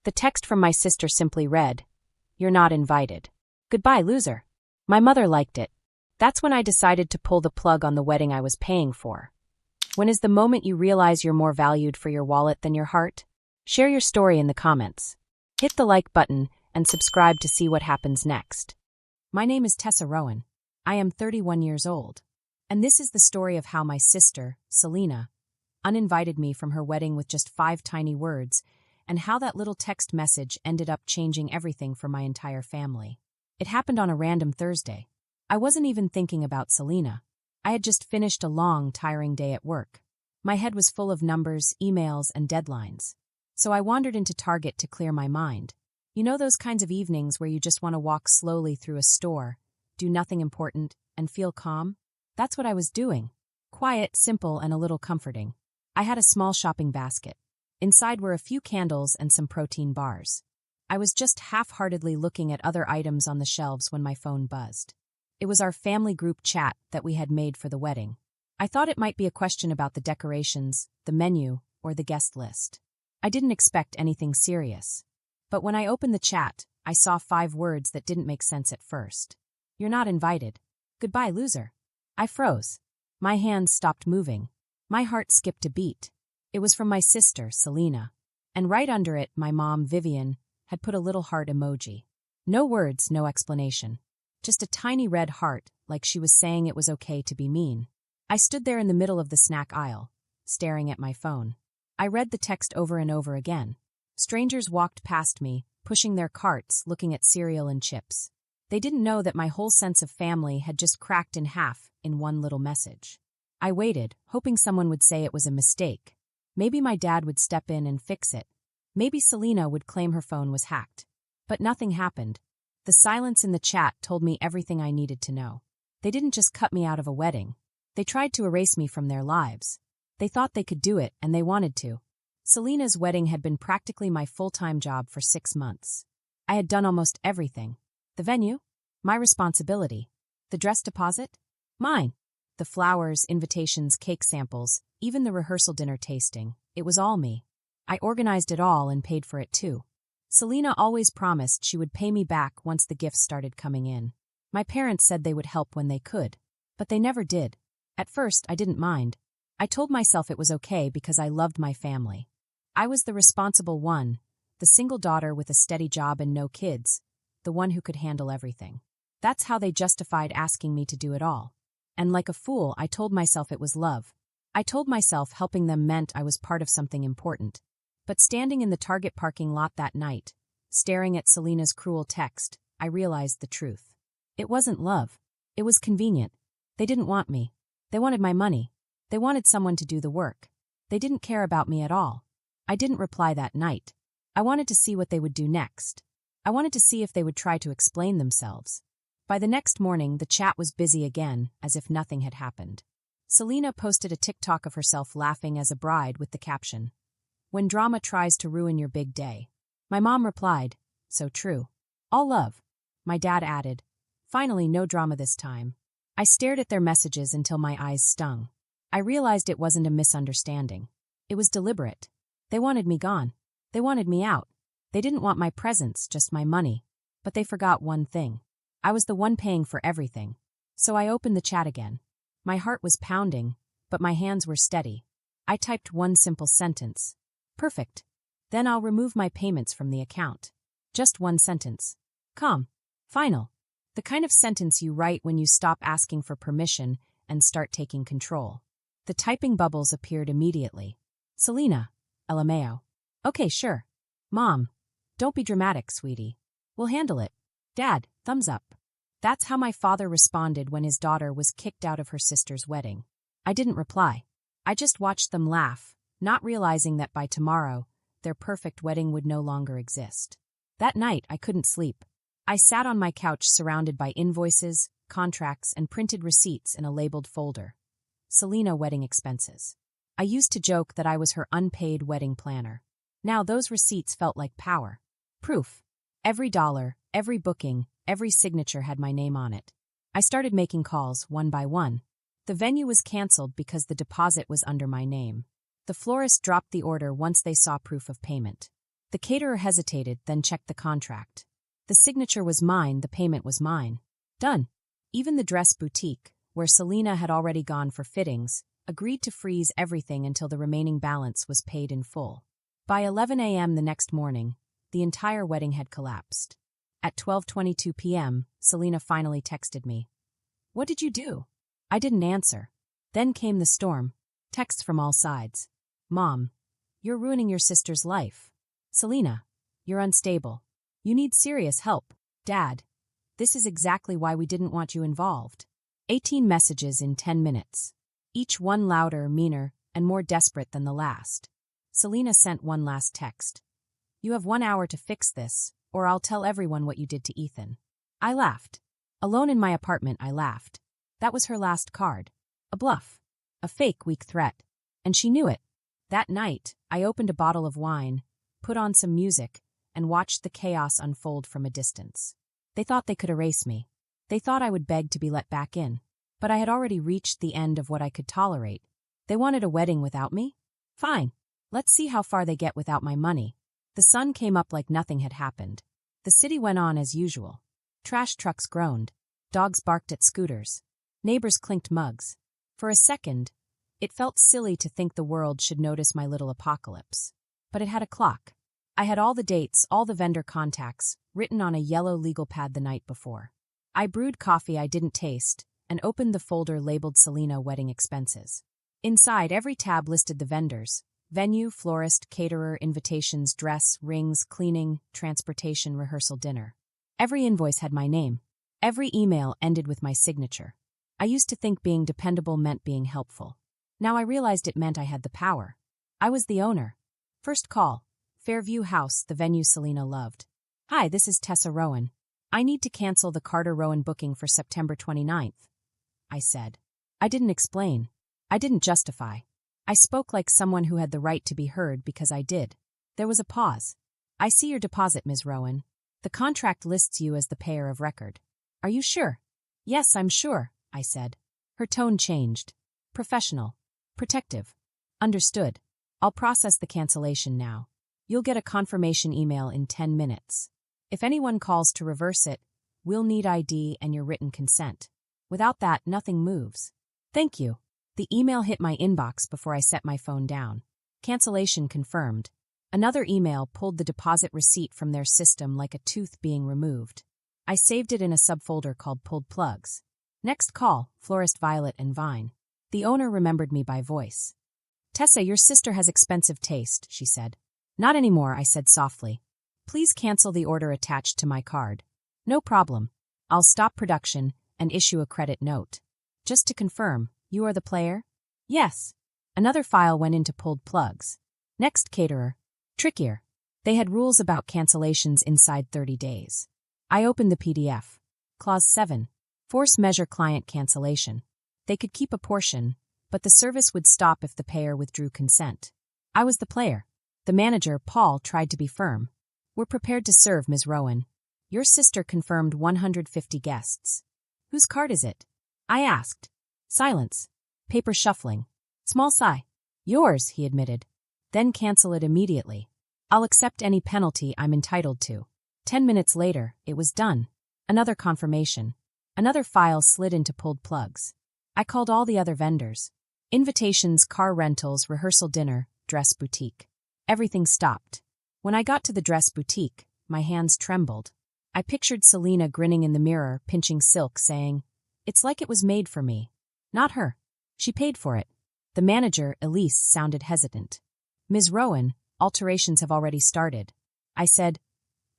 The text from my sister simply read, "You're not invited. Goodbye, loser." My mother liked it. That's when I decided to pull the plug on the wedding I was paying for. When is the moment you realize you're more valued for your wallet than your heart? Share your story in the comments. Hit the like button and subscribe to see what happens next. My name is Tessa Rowan. I am 31 years old. And this is the story of how my sister, Selena, uninvited me from her wedding with just 5 tiny words, and how that little text message ended up changing everything for my entire family. It happened on a random Thursday. I wasn't even thinking about Selena. I had just finished a long, tiring day at work. My head was full of numbers, emails, and deadlines. So I wandered into Target to clear my mind. You know those kinds of evenings where you just want to walk slowly through a store, do nothing important, and feel calm? That's what I was doing. Quiet, simple, and a little comforting. I had a small shopping basket. Inside were a few candles and some protein bars. I was just half-heartedly looking at other items on the shelves when my phone buzzed. It was our family group chat that we had made for the wedding. I thought it might be a question about the decorations, the menu, or the guest list. I didn't expect anything serious. But when I opened the chat, I saw 5 words that didn't make sense at first. "You're not invited. Goodbye, loser." I froze. My hands stopped moving. My heart skipped a beat. It was from my sister, Selena. And right under it, my mom, Vivian, had put a little heart emoji. No words, no explanation. Just a tiny red heart, like she was saying it was okay to be mean. I stood there in the middle of the snack aisle, staring at my phone. I read the text over and over again. Strangers walked past me, pushing their carts, looking at cereal and chips. They didn't know that my whole sense of family had just cracked in half in one little message. I waited, hoping someone would say it was a mistake. Maybe my dad would step in and fix it. Maybe Selena would claim her phone was hacked. But nothing happened. The silence in the chat told me everything I needed to know. They didn't just cut me out of a wedding. They tried to erase me from their lives. They thought they could do it, and they wanted to. Selena's wedding had been practically my full-time job for 6 months. I had done almost everything. The venue? My responsibility. The dress deposit? Mine. The flowers, invitations, cake samples, even the rehearsal dinner tasting. It was all me. I organized it all and paid for it too. Selena always promised she would pay me back once the gifts started coming in. My parents said they would help when they could, but they never did. At first, I didn't mind. I told myself it was okay because I loved my family. I was the responsible one, the single daughter with a steady job and no kids, the one who could handle everything. That's how they justified asking me to do it all. And like a fool, I told myself it was love. I told myself helping them meant I was part of something important. But standing in the Target parking lot that night, staring at Selena's cruel text, I realized the truth. It wasn't love. It was convenient. They didn't want me. They wanted my money. They wanted someone to do the work. They didn't care about me at all. I didn't reply that night. I wanted to see what they would do next. I wanted to see if they would try to explain themselves. By the next morning, the chat was busy again, as if nothing had happened. Selena posted a TikTok of herself laughing as a bride with the caption, "When drama tries to ruin your big day." My mom replied, "So true. All love." My dad added, "Finally, no drama this time." I stared at their messages until my eyes stung. I realized it wasn't a misunderstanding. It was deliberate. They wanted me gone. They wanted me out. They didn't want my presence, just my money. But they forgot one thing. I was the one paying for everything. So I opened the chat again. My heart was pounding, but my hands were steady. I typed one simple sentence. "Perfect. Then I'll remove my payments from the account." Just one sentence. Calm. Final. The kind of sentence you write when you stop asking for permission and start taking control. The typing bubbles appeared immediately. "Selena. LMAO. Okay, sure. Mom. Don't be dramatic, sweetie. We'll handle it. Dad. Thumbs up." That's how my father responded when his daughter was kicked out of her sister's wedding. I didn't reply. I just watched them laugh, not realizing that by tomorrow, their perfect wedding would no longer exist. That night, I couldn't sleep. I sat on my couch surrounded by invoices, contracts, and printed receipts in a labeled folder. Selena wedding expenses. I used to joke that I was her unpaid wedding planner. Now those receipts felt like power. Proof. Every dollar, every booking, every signature had my name on it. I started making calls, one by one. The venue was canceled because the deposit was under my name. The florist dropped the order once they saw proof of payment. The caterer hesitated, then checked the contract. The signature was mine, the payment was mine. Done. Even the dress boutique, where Selena had already gone for fittings, agreed to freeze everything until the remaining balance was paid in full. By 11 a.m. the next morning, the entire wedding had collapsed. At 12:22 p.m., Selena finally texted me. "What did you do?" I didn't answer. Then came the storm. Texts from all sides. "Mom, you're ruining your sister's life. Selena, you're unstable. You need serious help. Dad, this is exactly why we didn't want you involved." 18 messages in 10 minutes. Each one louder, meaner, and more desperate than the last. Selena sent one last text. "You have 1 hour to fix this, or I'll tell everyone what you did to Ethan." I laughed. Alone in my apartment, I laughed. That was her last card. A bluff. A fake, weak threat. And she knew it. That night, I opened a bottle of wine, put on some music, and watched the chaos unfold from a distance. They thought they could erase me. They thought I would beg to be let back in. But I had already reached the end of what I could tolerate. They wanted a wedding without me? Fine. Let's see how far they get without my money. The sun came up like nothing had happened. The city went on as usual. Trash trucks groaned. Dogs barked at scooters. Neighbors clinked mugs. For a second, it felt silly to think the world should notice my little apocalypse. But it had a clock. I had all the dates, all the vendor contacts, written on a yellow legal pad the night before. I brewed coffee I didn't taste, and opened the folder labeled Selena Wedding Expenses. Inside, every tab listed the vendors: venue, florist, caterer, invitations, dress, rings, cleaning, transportation, rehearsal, dinner. Every invoice had my name. Every email ended with my signature. I used to think being dependable meant being helpful. Now I realized it meant I had the power. I was the owner. First call. Fairview House, the venue Selena loved. "Hi, this is Tessa Rowan. I need to cancel the Carter Rowan booking for September 29th. I said. I didn't explain. I didn't justify. I spoke like someone who had the right to be heard because I did. There was a pause. "I see your deposit, Ms. Rowan. The contract lists you as the payer of record. Are you sure?" "Yes, I'm sure," I said. Her tone changed. Professional. Protective. "Understood. I'll process the cancellation now. You'll get a confirmation email in 10 minutes. If anyone calls to reverse it, we'll need ID and your written consent. Without that, nothing moves. Thank you." The email hit my inbox before I set my phone down. Cancellation confirmed. Another email pulled the deposit receipt from their system like a tooth being removed. I saved it in a subfolder called Pulled Plugs. Next call, Florist Violet and Vine. The owner remembered me by voice. "Tessa, your sister has expensive taste," she said. "Not anymore," I said softly. "Please cancel the order attached to my card." "No problem. I'll stop production and issue a credit note. Just to confirm, you are the player?" "Yes." Another file went into Pulled Plugs. Next caterer. Trickier. They had rules about cancellations inside 30 days. I opened the PDF. Clause 7. Force measure client cancellation. They could keep a portion, but the service would stop if the payer withdrew consent. I was the player. The manager, Paul, tried to be firm. "We're prepared to serve, Ms. Rowan. Your sister confirmed 150 guests." "Whose card is it?" I asked. Silence. Paper shuffling. Small sigh. "Yours," he admitted. "Then cancel it immediately. I'll accept any penalty I'm entitled to." 10 minutes later, it was done. Another confirmation. Another file slid into Pulled Plugs. I called all the other vendors. Invitations, car rentals, rehearsal dinner, dress boutique. Everything stopped. When I got to the dress boutique, my hands trembled. I pictured Selena grinning in the mirror, pinching silk, saying, "It's like it was made for me." Not her. She paid for it. The manager, Elise, sounded hesitant. "Ms. Rowan, alterations have already started." I said,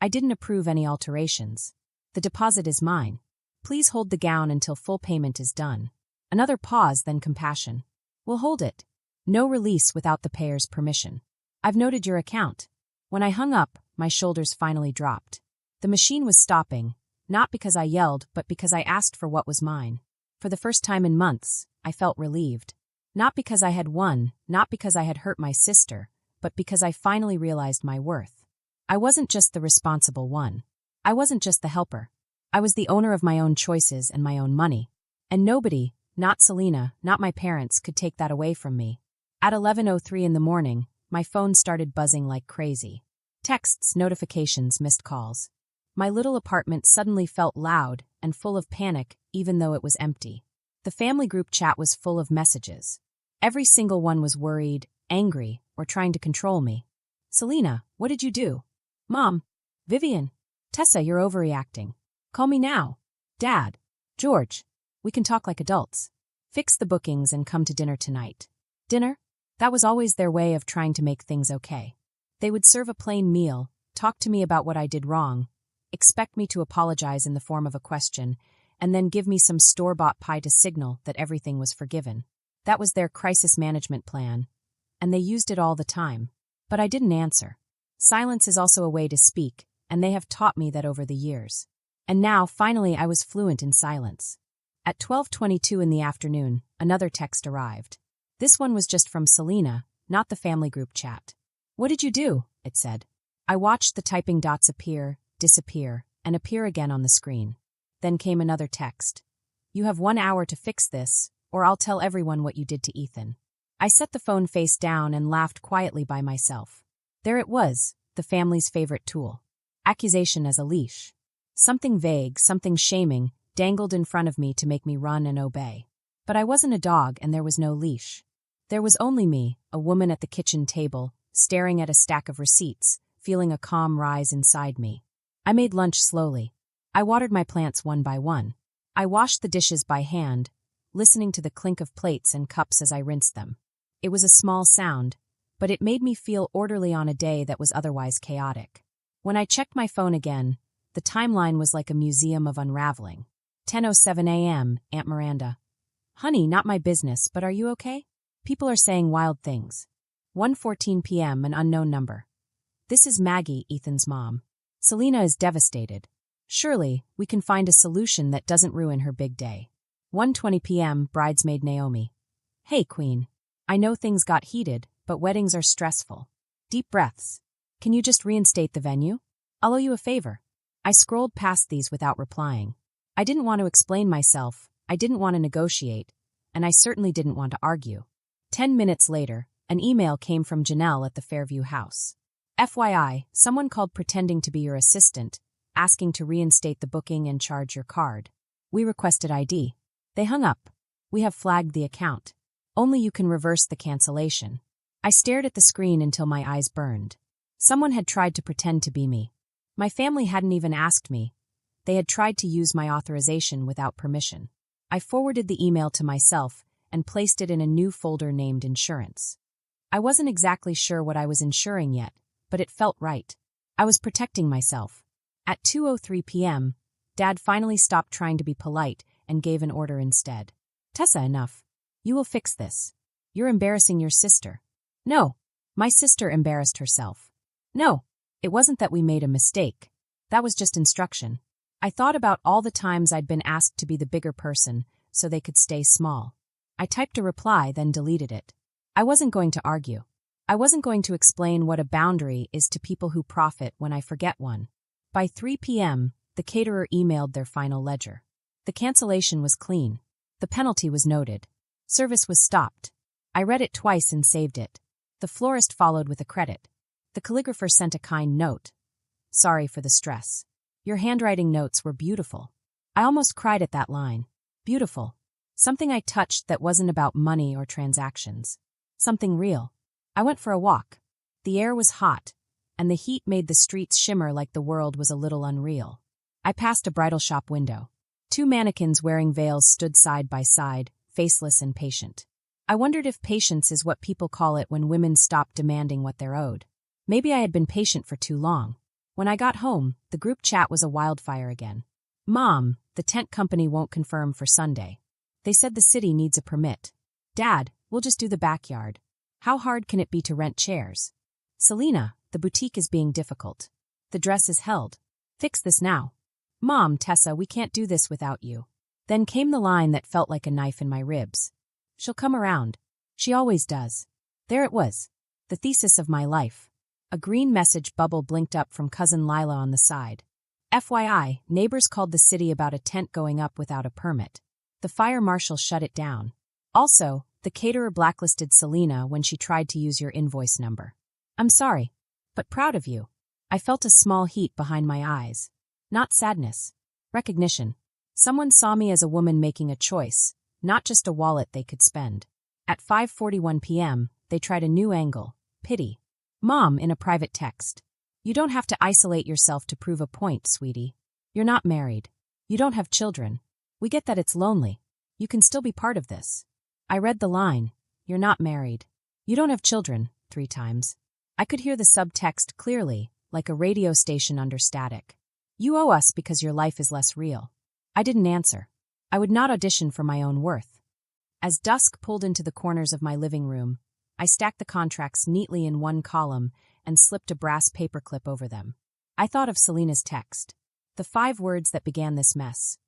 "I didn't approve any alterations. The deposit is mine. Please hold the gown until full payment is done." Another pause, then compassion. "We'll hold it. No release without the payer's permission. I've noted your account." When I hung up, my shoulders finally dropped. The machine was stopping, not because I yelled, but because I asked for what was mine. For the first time in months, I felt relieved. Not because I had won, not because I had hurt my sister, but because I finally realized my worth. I wasn't just the responsible one. I wasn't just the helper. I was the owner of my own choices and my own money. And nobody, not Selena, not my parents, could take that away from me. At 11:03 in the morning, my phone started buzzing like crazy. Texts, notifications, missed calls. My little apartment suddenly felt loud and full of panic, even though it was empty. The family group chat was full of messages. Every single one was worried, angry, or trying to control me. Selena, what did you do? Mom. Vivian. Tessa, you're overreacting. Call me now. Dad. George. We can talk like adults. Fix the bookings and come to dinner tonight. Dinner? That was always their way of trying to make things okay. They would serve a plain meal, talk to me about what I did wrong, expect me to apologize in the form of a question, and then give me some store-bought pie to signal that everything was forgiven. That was their crisis management plan, and they used it all the time. But I didn't answer. Silence is also a way to speak, and they have taught me that over the years. And now, finally, I was fluent in silence. At 12:22 in the afternoon, another text arrived. This one was just from Selena, not the family group chat. What did you do? It said. I watched the typing dots appear, disappear, and appear again on the screen. Then came another text. You have 1 hour to fix this, or I'll tell everyone what you did to Ethan. I set the phone face down and laughed quietly by myself. There it was, the family's favorite tool. Accusation as a leash. Something vague, something shaming, dangled in front of me to make me run and obey. But I wasn't a dog and there was no leash. There was only me, a woman at the kitchen table, staring at a stack of receipts, feeling a calm rise inside me. I made lunch slowly. I watered my plants one by one. I washed the dishes by hand, listening to the clink of plates and cups as I rinsed them. It was a small sound, but it made me feel orderly on a day that was otherwise chaotic. When I checked my phone again, the timeline was like a museum of unraveling. 10:07 a.m., Aunt Miranda. Honey, not my business, but are you okay? People are saying wild things. 1:14 p.m., an unknown number. This is Maggie, Ethan's mom. Selena is devastated. Surely, we can find a solution that doesn't ruin her big day. 1:20 p.m., bridesmaid Naomi. Hey, Queen. I know things got heated, but weddings are stressful. Deep breaths. Can you just reinstate the venue? I'll owe you a favor. I scrolled past these without replying. I didn't want to explain myself, I didn't want to negotiate, and I certainly didn't want to argue. 10 minutes later, an email came from Janelle at the Fairview house. FYI, someone called pretending to be your assistant, asking to reinstate the booking and charge your card. We requested ID. They hung up. We have flagged the account. Only you can reverse the cancellation. I stared at the screen until my eyes burned. Someone had tried to pretend to be me. My family hadn't even asked me. They had tried to use my authorization without permission. I forwarded the email to myself and placed it in a new folder named Insurance. I wasn't exactly sure what I was insuring yet, but it felt right. I was protecting myself. At 2:03 p.m., Dad finally stopped trying to be polite and gave an order instead. Tessa, enough. You will fix this. You're embarrassing your sister. No, my sister embarrassed herself. No, it wasn't that we made a mistake. That was just instruction. I thought about all the times I'd been asked to be the bigger person so they could stay small. I typed a reply, then deleted it. I wasn't going to argue. I wasn't going to explain what a boundary is to people who profit when I forget one. By 3 p.m., the caterer emailed their final ledger. The cancellation was clean. The penalty was noted. Service was stopped. I read it twice and saved it. The florist followed with a credit. The calligrapher sent a kind note. Sorry for the stress. Your handwriting notes were beautiful. I almost cried at that line. Beautiful. Something I touched that wasn't about money or transactions. Something real. I went for a walk. The air was hot, and the heat made the streets shimmer like the world was a little unreal. I passed a bridal shop window. 2 mannequins wearing veils stood side by side, faceless and patient. I wondered if patience is what people call it when women stop demanding what they're owed. Maybe I had been patient for too long. When I got home, the group chat was a wildfire again. Mom, the tent company won't confirm for Sunday. They said the city needs a permit. Dad, we'll just do the backyard. How hard can it be to rent chairs? Selena, the boutique is being difficult. The dress is held. Fix this now. Mom, Tessa, we can't do this without you. Then came the line that felt like a knife in my ribs. She'll come around. She always does. There it was. The thesis of my life. A green message bubble blinked up from cousin Lila on the side. FYI, neighbors called the city about a tent going up without a permit. The fire marshal shut it down. Also, the caterer blacklisted Selena when she tried to use your invoice number. I'm sorry, but proud of you. I felt a small heat behind my eyes. Not sadness. Recognition. Someone saw me as a woman making a choice, not just a wallet they could spend. At 5:41 p.m., they tried a new angle. Pity. Mom, in a private text. You don't have to isolate yourself to prove a point, sweetie. You're not married. You don't have children. We get that it's lonely. You can still be part of this. I read the line, "You're not married. You don't have children," 3 times. I could hear the subtext clearly, like a radio station under static. You owe us because your life is less real. I didn't answer. I would not audition for my own worth. As dusk pulled into the corners of my living room, I stacked the contracts neatly in one column and slipped a brass paperclip over them. I thought of Selena's text. The 5 words that began this mess.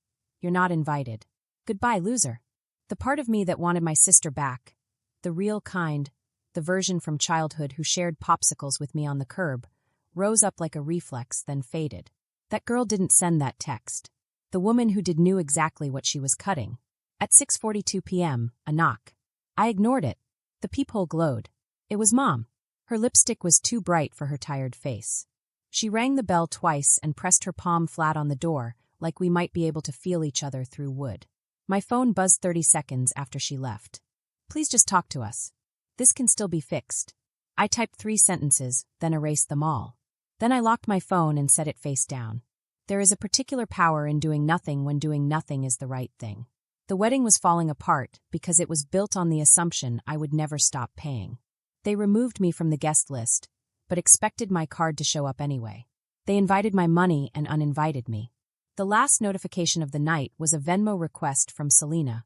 You're not invited. Goodbye, loser. The part of me that wanted my sister back, the real kind, the version from childhood who shared popsicles with me on the curb, rose up like a reflex, then faded. That girl didn't send that text. The woman who did knew exactly what she was cutting. At 6:42 p.m., a knock. I ignored it. The peephole glowed. It was Mom. Her lipstick was too bright for her tired face. She rang the bell twice and pressed her palm flat on the door, like we might be able to feel each other through wood. My phone buzzed 30 seconds after she left. Please just talk to us. This can still be fixed. I typed 3 sentences, then erased them all. Then I locked my phone and set it face down. There is a particular power in doing nothing when doing nothing is the right thing. The wedding was falling apart because it was built on the assumption I would never stop paying. They removed me from the guest list, but expected my card to show up anyway. They invited my money and uninvited me. The last notification of the night was a Venmo request from Selena.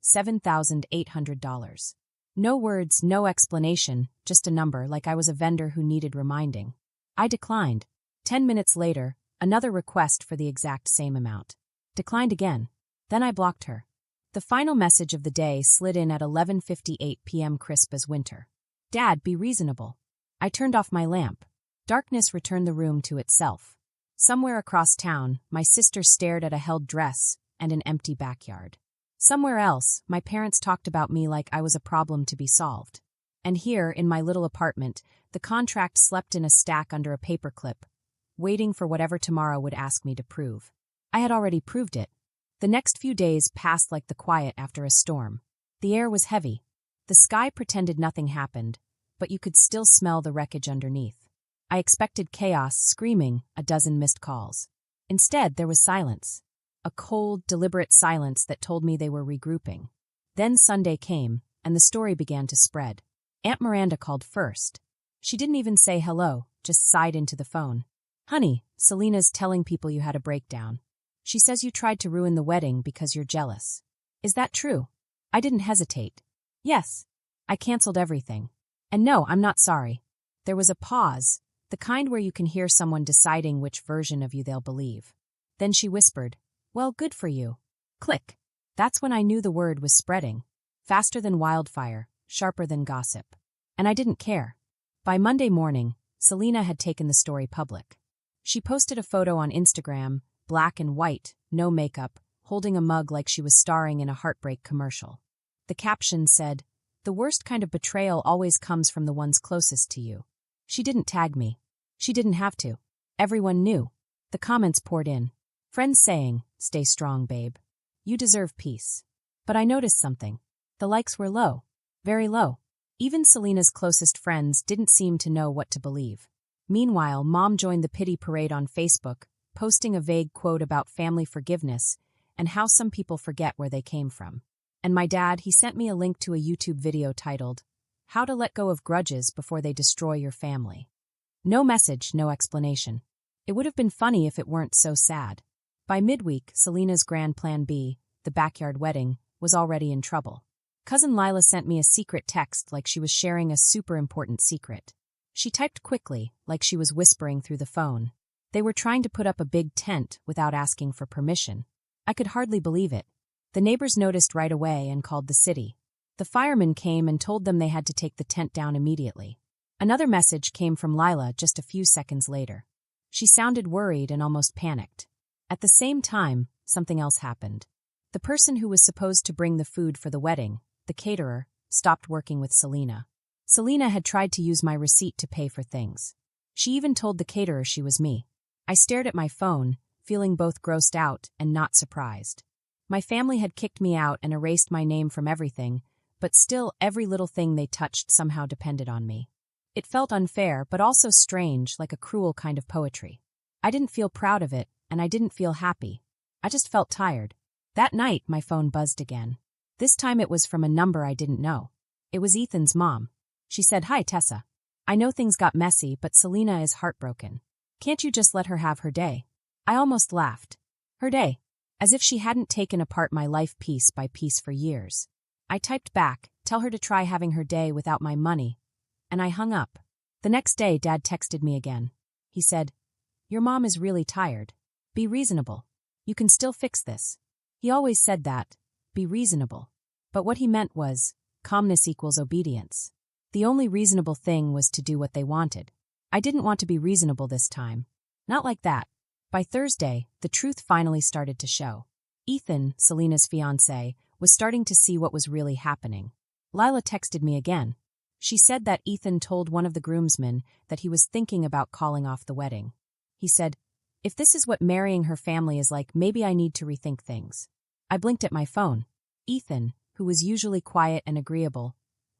$7,800. No words, no explanation, just a number like I was a vendor who needed reminding. I declined. 10 minutes later, another request for the exact same amount. Declined again. Then I blocked her. The final message of the day slid in at 11:58 p.m. crisp as winter. Dad, be reasonable. I turned off my lamp. Darkness returned the room to itself. Somewhere across town, my sister stared at a held dress and an empty backyard. Somewhere else, my parents talked about me like I was a problem to be solved. And here, in my little apartment, the contract slept in a stack under a paperclip, waiting for whatever tomorrow would ask me to prove. I had already proved it. The next few days passed like the quiet after a storm. The air was heavy. The sky pretended nothing happened, but you could still smell the wreckage underneath. I expected chaos, screaming, a dozen missed calls. Instead, there was silence. A cold, deliberate silence that told me they were regrouping. Then Sunday came, and the story began to spread. Aunt Miranda called first. She didn't even say hello, just sighed into the phone. Honey, Selena's telling people you had a breakdown. She says you tried to ruin the wedding because you're jealous. Is that true? I didn't hesitate. Yes. I canceled everything. And no, I'm not sorry. There was a pause, the kind where you can hear someone deciding which version of you they'll believe. Then she whispered, well, good for you. Click. That's when I knew the word was spreading. Faster than wildfire, sharper than gossip. And I didn't care. By Monday morning, Selena had taken the story public. She posted a photo on Instagram, black and white, no makeup, holding a mug like she was starring in a heartbreak commercial. The caption said, the worst kind of betrayal always comes from the ones closest to you. She didn't tag me. She didn't have to. Everyone knew. The comments poured in. Friends saying, stay strong, babe. You deserve peace. But I noticed something. The likes were low. Very low. Even Selena's closest friends didn't seem to know what to believe. Meanwhile, Mom joined the pity parade on Facebook, posting a vague quote about family forgiveness and how some people forget where they came from. And my dad, he sent me a link to a YouTube video titled, How to Let Go of Grudges Before They Destroy Your Family. No message, no explanation. It would have been funny if it weren't so sad. By midweek, Selena's grand plan B, the backyard wedding, was already in trouble. Cousin Lila sent me a secret text like she was sharing a super important secret. She typed quickly, like she was whispering through the phone. They were trying to put up a big tent without asking for permission. I could hardly believe it. The neighbors noticed right away and called the city. The firemen came and told them they had to take the tent down immediately. Another message came from Lila just a few seconds later. She sounded worried and almost panicked. At the same time, something else happened. The person who was supposed to bring the food for the wedding, the caterer, stopped working with Selena. Selena had tried to use my receipt to pay for things. She even told the caterer she was me. I stared at my phone, feeling both grossed out and not surprised. My family had kicked me out and erased my name from everything, but still every little thing they touched somehow depended on me. It felt unfair, but also strange, like a cruel kind of poetry. I didn't feel proud of it, and I didn't feel happy. I just felt tired. That night, my phone buzzed again. This time it was from a number I didn't know. It was Ethan's mom. She said, "Hi, Tessa. I know things got messy, but Selena is heartbroken. Can't you just let her have her day?" I almost laughed. Her day. As if she hadn't taken apart my life piece by piece for years. I typed back, "Tell her to try having her day without my money," and I hung up. The next day, Dad texted me again. He said, "Your mom is really tired. Be reasonable. You can still fix this." He always said that, be reasonable. But what he meant was, calmness equals obedience. The only reasonable thing was to do what they wanted. I didn't want to be reasonable this time. Not like that. By Thursday, the truth finally started to show. Ethan, Selena's fiancé, was starting to see what was really happening. Lila texted me again. She said that Ethan told one of the groomsmen that he was thinking about calling off the wedding. He said, "If this is what marrying her family is like, maybe I need to rethink things." I blinked at my phone. Ethan, who was usually quiet and agreeable,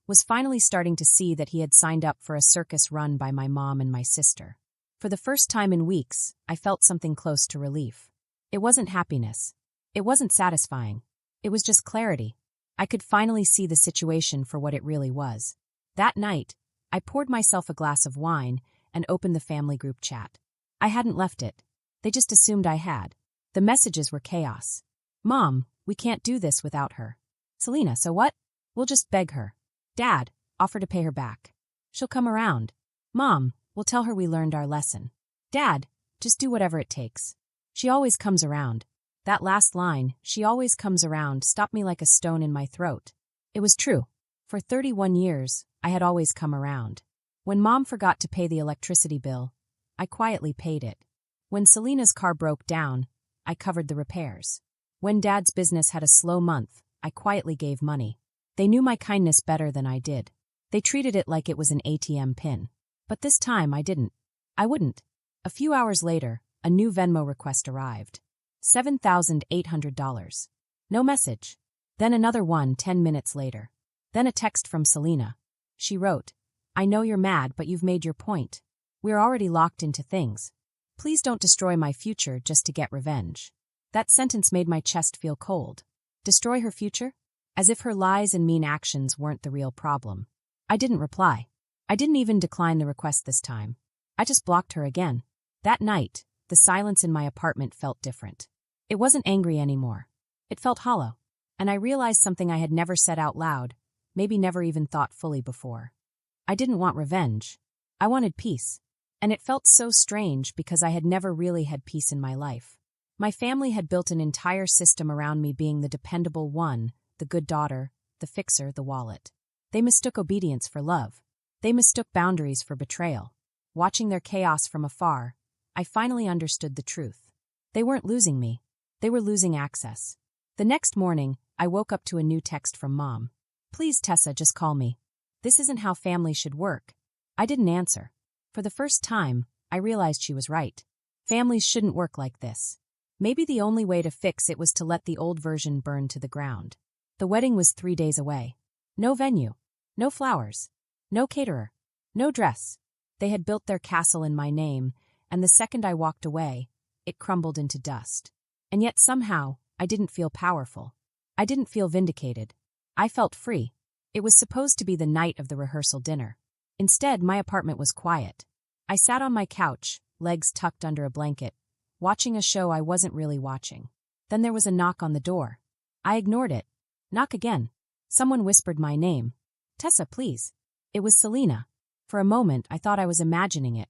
was finally starting to see that he had signed up for a circus run by my mom and my sister. For the first time in weeks, I felt something close to relief. It wasn't happiness. It wasn't satisfying. It was just clarity. I could finally see the situation for what it really was. That night, I poured myself a glass of wine and opened the family group chat. I hadn't left it. They just assumed I had. The messages were chaos. "Mom, we can't do this without her." "Selena, so what? We'll just beg her." "Dad, offer to pay her back. She'll come around." "Mom, we'll tell her we learned our lesson." "Dad, just do whatever it takes. She always comes around." That last line, "she always comes around," stopped me like a stone in my throat. It was true. For 31 years, I had always come around. When Mom forgot to pay the electricity bill, I quietly paid it. When Selena's car broke down, I covered the repairs. When Dad's business had a slow month, I quietly gave money. They knew my kindness better than I did. They treated it like it was an ATM pin. But this time I didn't. I wouldn't. A few hours later, a new Venmo request arrived. $7,800. No message. Then another one 10 minutes later. Then a text from Selena. She wrote, "I know you're mad, but you've made your point. We're already locked into things. Please don't destroy my future just to get revenge." That sentence made my chest feel cold. Destroy her future? As if her lies and mean actions weren't the real problem. I didn't reply. I didn't even decline the request this time. I just blocked her again. That night, the silence in my apartment felt different. It wasn't angry anymore. It felt hollow. And I realized something I had never said out loud, maybe never even thought fully before. I didn't want revenge. I wanted peace. And it felt so strange because I had never really had peace in my life. My family had built an entire system around me being the dependable one, the good daughter, the fixer, the wallet. They mistook obedience for love. They mistook boundaries for betrayal. Watching their chaos from afar, I finally understood the truth. They weren't losing me. They were losing access. The next morning, I woke up to a new text from Mom. "Please, Tessa, just call me. This isn't how families should work." I didn't answer. For the first time, I realized she was right. Families shouldn't work like this. Maybe the only way to fix it was to let the old version burn to the ground. The wedding was 3 days away. No venue. No flowers. No caterer. No dress. They had built their castle in my name, and the second I walked away, it crumbled into dust. And yet somehow, I didn't feel powerful. I didn't feel vindicated. I felt free. It was supposed to be the night of the rehearsal dinner. Instead, my apartment was quiet. I sat on my couch, legs tucked under a blanket, watching a show I wasn't really watching. Then there was a knock on the door. I ignored it. Knock again. Someone whispered my name. "Tessa, please." It was Selena. For a moment, I thought I was imagining it.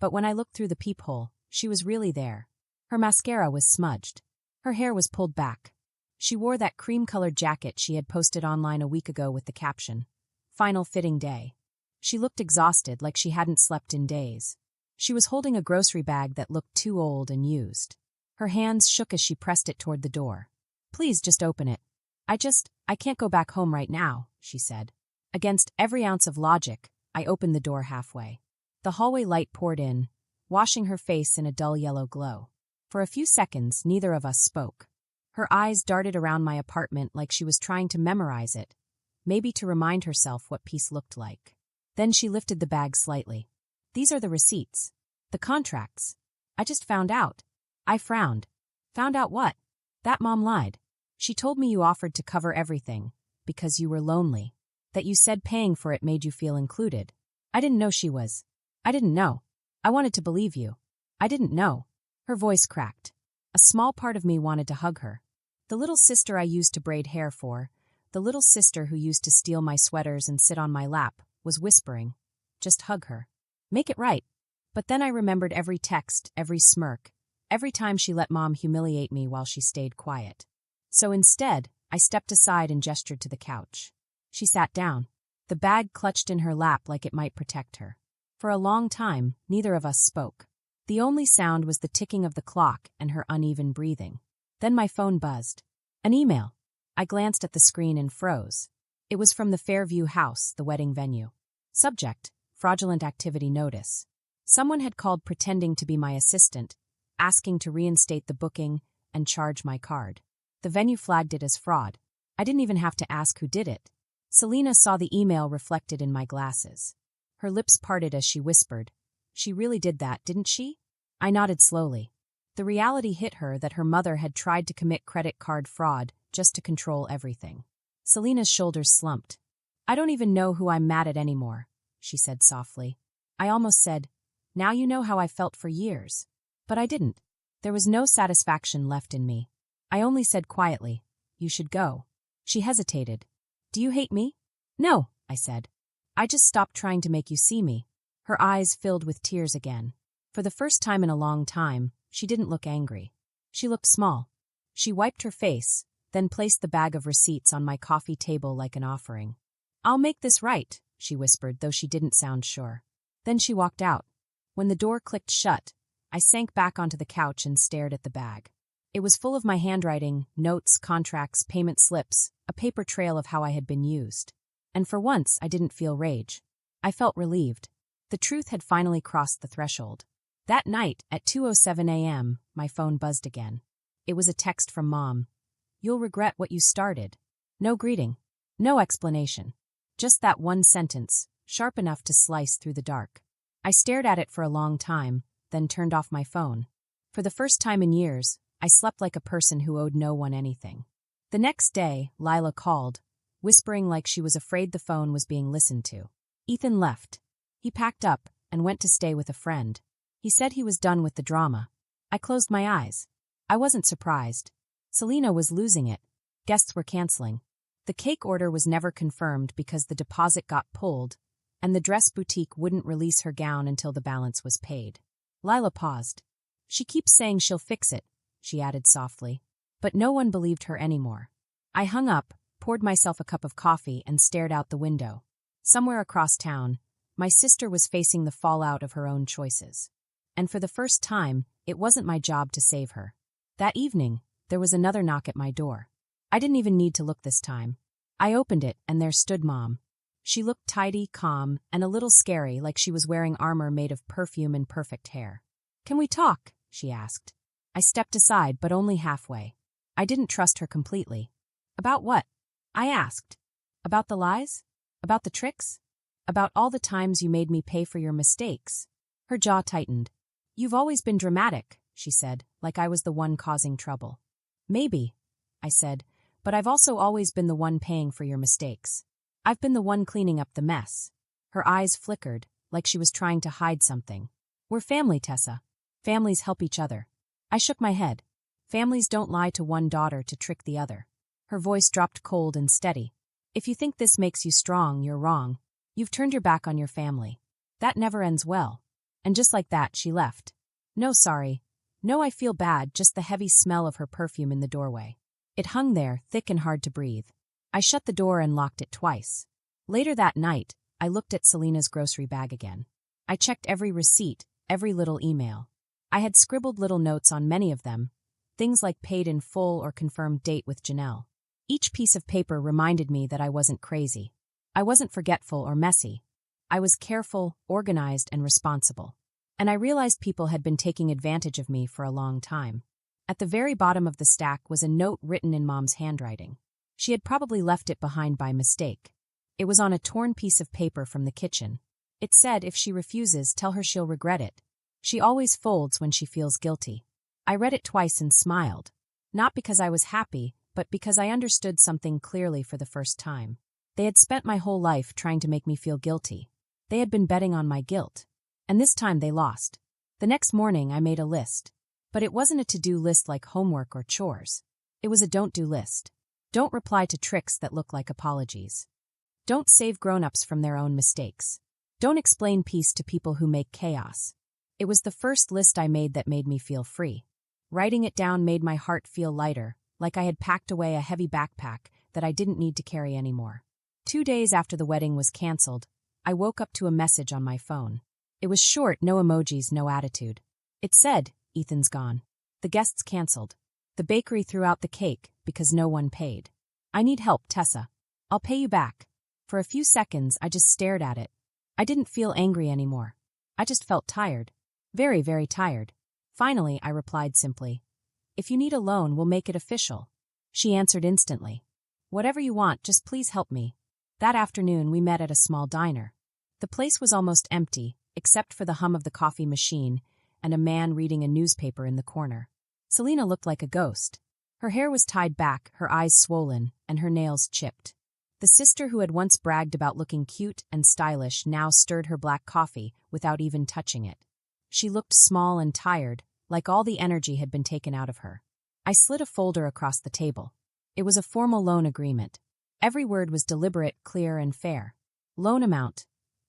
But when I looked through the peephole, she was really there. Her mascara was smudged. Her hair was pulled back. She wore that cream-colored jacket she had posted online a week ago with the caption, "Final fitting day." She looked exhausted, like she hadn't slept in days. She was holding a grocery bag that looked too old and used. Her hands shook as she pressed it toward the door. "Please just open it." I can't go back home right now," she said. Against every ounce of logic, I opened the door halfway. The hallway light poured in, washing her face in a dull yellow glow. For a few seconds, neither of us spoke. Her eyes darted around my apartment like she was trying to memorize it, maybe to remind herself what peace looked like. Then she lifted the bag slightly. These are the receipts. The contracts. I just found out. I frowned. Found out what? That Mom lied. She told me you offered to cover everything, because you were lonely. That you said paying for it made you feel included. I didn't know she was. I didn't know. I wanted to believe you. I didn't know. Her voice cracked. A small part of me wanted to hug her. The little sister I used to braid hair for, the little sister who used to steal my sweaters and sit on my lap, was whispering, just hug her. Make it right. But then I remembered every text, every smirk, every time she let Mom humiliate me while she stayed quiet. So instead, I stepped aside and gestured to the couch. She sat down. The bag clutched in her lap like it might protect her. For a long time, neither of us spoke. The only sound was the ticking of the clock and her uneven breathing. Then my phone buzzed. An email. I glanced at the screen and froze. It was from the Fairview house, the wedding venue. Subject: fraudulent activity notice. Someone had called pretending to be my assistant, asking to reinstate the booking and charge my card. The venue flagged it as fraud. I didn't even have to ask who did it. Selena saw the email reflected in my glasses. Her lips parted as she whispered, "She really did that, didn't she?" I nodded slowly. The reality hit her that her mother had tried to commit credit card fraud just to control everything. Selena's shoulders slumped. "I don't even know who I'm mad at anymore," she said softly. I almost said, "Now you know how I felt for years." But I didn't. There was no satisfaction left in me. I only said quietly, "You should go." She hesitated. "Do you hate me?" "No," I said. "I just stopped trying to make you see me." Her eyes filled with tears again. For the first time in a long time, she didn't look angry. She looked small. She wiped her face, then placed the bag of receipts on my coffee table like an offering. "I'll make this right," she whispered, though she didn't sound sure. Then she walked out. When the door clicked shut, I sank back onto the couch and stared at the bag. It was full of my handwriting, notes, contracts, payment slips, a paper trail of how I had been used. And for once, I didn't feel rage. I felt relieved. The truth had finally crossed the threshold. That night, at 2:07 a.m., my phone buzzed again. It was a text from Mom. "You'll regret what you started." No greeting. No explanation. Just that one sentence, sharp enough to slice through the dark. I stared at it for a long time, then turned off my phone. For the first time in years, I slept like a person who owed no one anything. The next day, Lila called, whispering like she was afraid the phone was being listened to. Ethan left. He packed up and went to stay with a friend. He said he was done with the drama. I closed my eyes. I wasn't surprised. Selena was losing it. Guests were canceling. The cake order was never confirmed because the deposit got pulled, and the dress boutique wouldn't release her gown until the balance was paid. Lila paused. "She keeps saying she'll fix it," she added softly. But no one believed her anymore. I hung up, poured myself a cup of coffee, and stared out the window. Somewhere across town, my sister was facing the fallout of her own choices. And for the first time, it wasn't my job to save her. That evening, there was another knock at my door. I didn't even need to look this time. I opened it, and there stood Mom. She looked tidy, calm, and a little scary, like she was wearing armor made of perfume and perfect hair. "Can we talk?" she asked. I stepped aside, but only halfway. I didn't trust her completely. "About what?" I asked. "About the lies? About the tricks? About all the times you made me pay for your mistakes?" Her jaw tightened. "You've always been dramatic," she said, like I was the one causing trouble. "Maybe," I said, "but I've also always been the one paying for your mistakes. I've been the one cleaning up the mess." Her eyes flickered, like she was trying to hide something. "We're family, Tessa. Families help each other." I shook my head. "Families don't lie to one daughter to trick the other." Her voice dropped cold and steady. "If you think this makes you strong, you're wrong. You've turned your back on your family. That never ends well." And just like that, she left. No sorry. No I feel bad, just the heavy smell of her perfume in the doorway. It hung there, thick and hard to breathe. I shut the door and locked it twice. Later that night, I looked at Selena's grocery bag again. I checked every receipt, every little email. I had scribbled little notes on many of them, things like paid in full or confirmed date with Janelle. Each piece of paper reminded me that I wasn't crazy. I wasn't forgetful or messy. I was careful, organized, and responsible. And I realized people had been taking advantage of me for a long time. At the very bottom of the stack was a note written in Mom's handwriting. She had probably left it behind by mistake. It was on a torn piece of paper from the kitchen. It said if she refuses, tell her she'll regret it. She always folds when she feels guilty. I read it twice and smiled. Not because I was happy, but because I understood something clearly for the first time. They had spent my whole life trying to make me feel guilty. They had been betting on my guilt. And this time they lost. The next morning I made a list. But it wasn't a to-do list like homework or chores. It was a don't-do list. Don't reply to tricks that look like apologies. Don't save grown-ups from their own mistakes. Don't explain peace to people who make chaos. It was the first list I made that made me feel free. Writing it down made my heart feel lighter, like I had packed away a heavy backpack that I didn't need to carry anymore. 2 days after the wedding was canceled, I woke up to a message on my phone. It was short, no emojis, no attitude. It said, Ethan's gone. The guests canceled. The bakery threw out the cake because no one paid. I need help, Tessa. I'll pay you back. For a few seconds, I just stared at it. I didn't feel angry anymore. I just felt tired. Very, very tired. Finally, I replied simply, if you need a loan, we'll make it official. She answered instantly. Whatever you want, just please help me. That afternoon, we met at a small diner. The place was almost empty, except for the hum of the coffee machine and a man reading a newspaper in the corner. Selena looked like a ghost. Her hair was tied back, her eyes swollen, and her nails chipped. The sister who had once bragged about looking cute and stylish now stirred her black coffee without even touching it. She looked small and tired, like all the energy had been taken out of her. I slid a folder across the table. It was a formal loan agreement. Every word was deliberate, clear, and fair. Loan amount,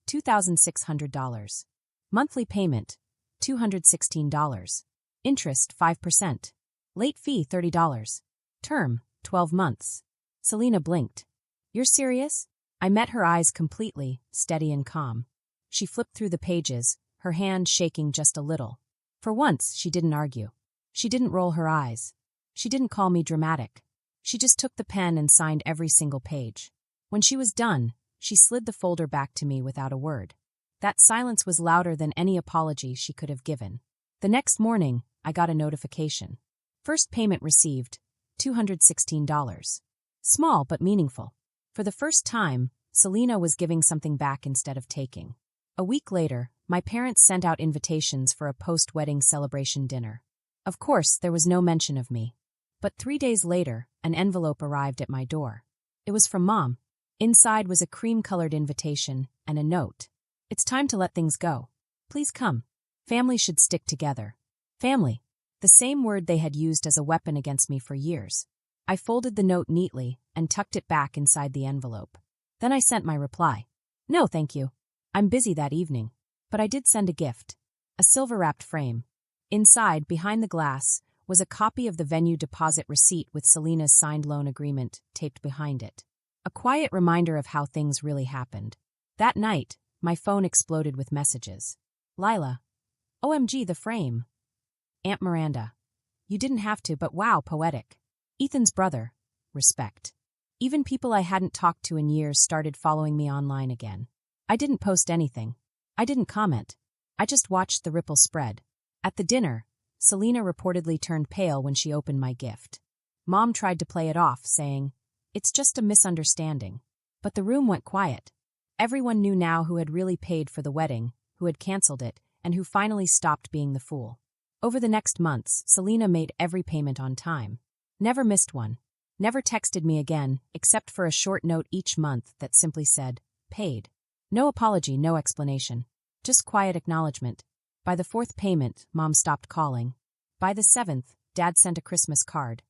$2,600. Monthly payment, $216. Interest, 5%. Late fee, $30. Term, 12 months. Selena blinked. You're serious? I met her eyes completely, steady and calm. She flipped through the pages, her hand shaking just a little. For once, she didn't argue. She didn't roll her eyes. She didn't call me dramatic. She just took the pen and signed every single page. When she was done, she slid the folder back to me without a word. That silence was louder than any apology she could have given. The next morning, I got a notification. First payment received, $216. Small but meaningful. For the first time, Selena was giving something back instead of taking. A week later, my parents sent out invitations for a post-wedding celebration dinner. Of course, there was no mention of me. But 3 days later, an envelope arrived at my door. It was from Mom. Inside was a cream-colored invitation and a note. It's time to let things go. Please come. Family should stick together. Family. The same word they had used as a weapon against me for years. I folded the note neatly and tucked it back inside the envelope. Then I sent my reply. No, thank you. I'm busy that evening. But I did send a gift. A silver-wrapped frame. Inside, behind the glass, was a copy of the venue deposit receipt with Selena's signed loan agreement taped behind it. A quiet reminder of how things really happened. That night, my phone exploded with messages. Lila. OMG, the frame. Aunt Miranda. You didn't have to, but wow, poetic. Ethan's brother. Respect. Even people I hadn't talked to in years started following me online again. I didn't post anything. I didn't comment. I just watched the ripple spread. At the dinner, Selena reportedly turned pale when she opened my gift. Mom tried to play it off, saying, it's just a misunderstanding. But the room went quiet. Everyone knew now who had really paid for the wedding, who had canceled it, and who finally stopped being the fool. Over the next months, Selena made every payment on time. Never missed one. Never texted me again, except for a short note each month that simply said, paid. No apology, no explanation. Just quiet acknowledgement. By the 4th payment, Mom stopped calling. By the 7th, Dad sent a Christmas card.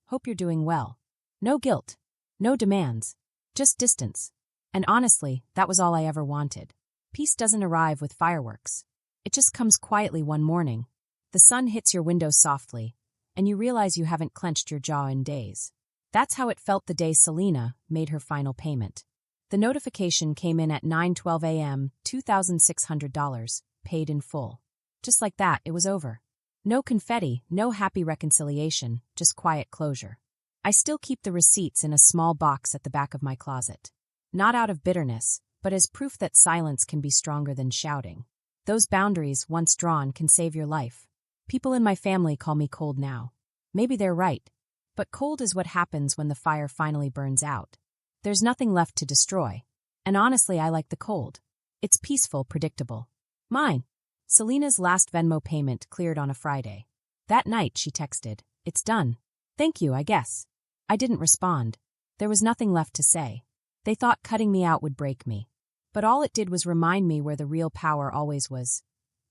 Hope you're doing well. No guilt. No demands. Just distance. And honestly, that was all I ever wanted. Peace doesn't arrive with fireworks. It just comes quietly one morning. The sun hits your window softly, and you realize you haven't clenched your jaw in days. That's how it felt the day Selena made her final payment. The notification came in at 9:12 a.m., $2,600, paid in full. Just like that, it was over. No confetti, no happy reconciliation, just quiet closure. I still keep the receipts in a small box at the back of my closet. Not out of bitterness, but as proof that silence can be stronger than shouting. Those boundaries, once drawn, can save your life. People in my family call me cold now. Maybe they're right. But cold is what happens when the fire finally burns out. There's nothing left to destroy. And honestly, I like the cold. It's peaceful, predictable. Mine. Selena's last Venmo payment cleared on a Friday. That night, she texted, "It's done. Thank you, I guess." I didn't respond. There was nothing left to say. They thought cutting me out would break me. But all it did was remind me where the real power always was.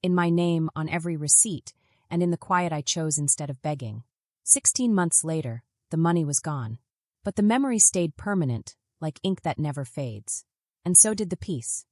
In my name, on every receipt, and in the quiet I chose instead of begging. 16 months later, the money was gone. But the memory stayed permanent, like ink that never fades. And so did the peace.